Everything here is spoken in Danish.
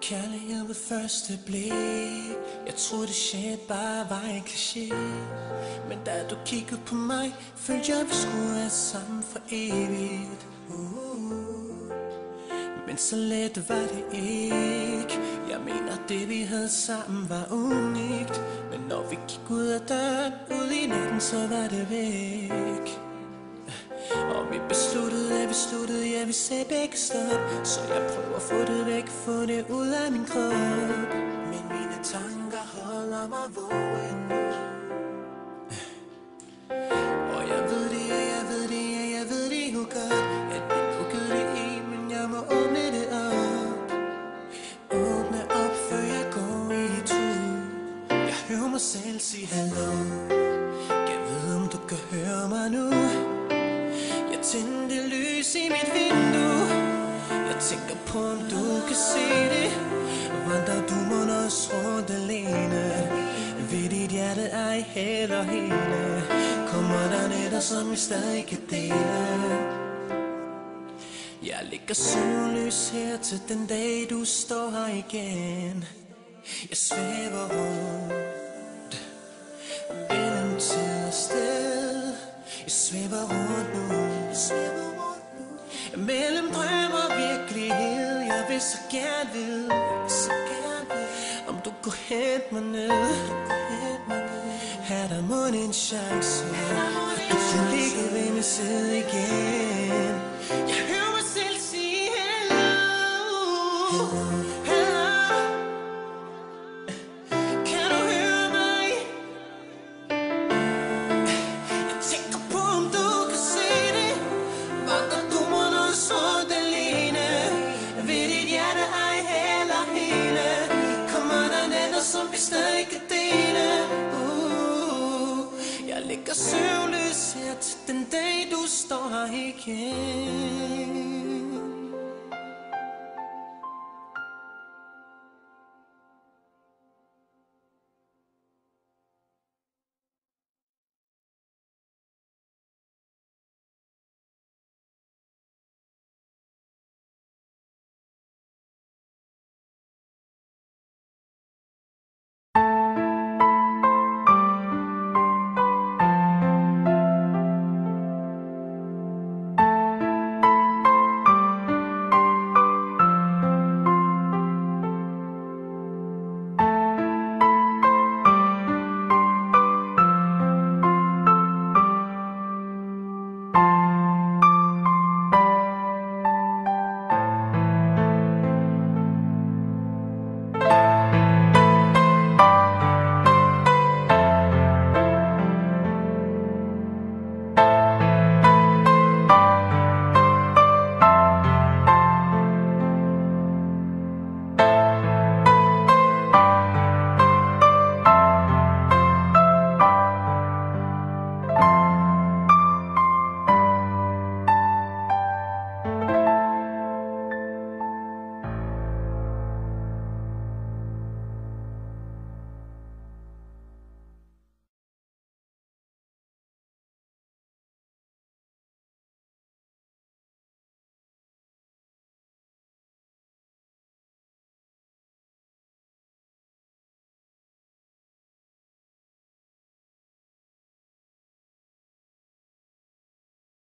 Kærlighed ved første blik. Jeg troede shit bare var en kliché. Men da du kiggede på mig, følte jeg vi skulle være sammen for evigt. Men så let var det ikke. Jeg mener det vi havde sammen var unikt. Men når vi gik ud af døren, ud i natten, så var det væk. Og vi besluttede, at vi sluttede, ja vi sagde begge stop. Så jeg prøver at få det væk, få det ud af min krop. Men mine tanker holder mig vågen nu. Og jeg ved det, ja jeg ved det, ja jeg ved det jo godt. At vi lukkede det i, men jeg må åbne det op. Åbne op, før jeg går i tur. Jeg hører mig selv sige hallo. Jeg ved om du kan høre mig nu. Jeg tændte lys i mit vindue. Jeg tænker på om du kan se det. Vandrer du må også rundt alene. Ved dit hjerte ej heller hele. Kommer der nætter som vi stadig kan dele. Jeg ligger søvnløs her til den dag du står her igen. Jeg svæver rundt mellem tid og sted. Jeg svæver rundt nu. Mellem drøm og virkelighed. Jeg vil så gerne vide, om du kunne hente mig ned. Her der må en chance, at du kunne ligge ved min side igen. Jeg hører mig selv sige hello. Kan du høre mig? Jeg tænker på om du kan se det. Vandrer du må noget sundt alene. Ved dit hjerte ej heller hele. Kommer der nætter som vi stadig kan dele. Jeg ligger søvnløs her til den dag du står her igen.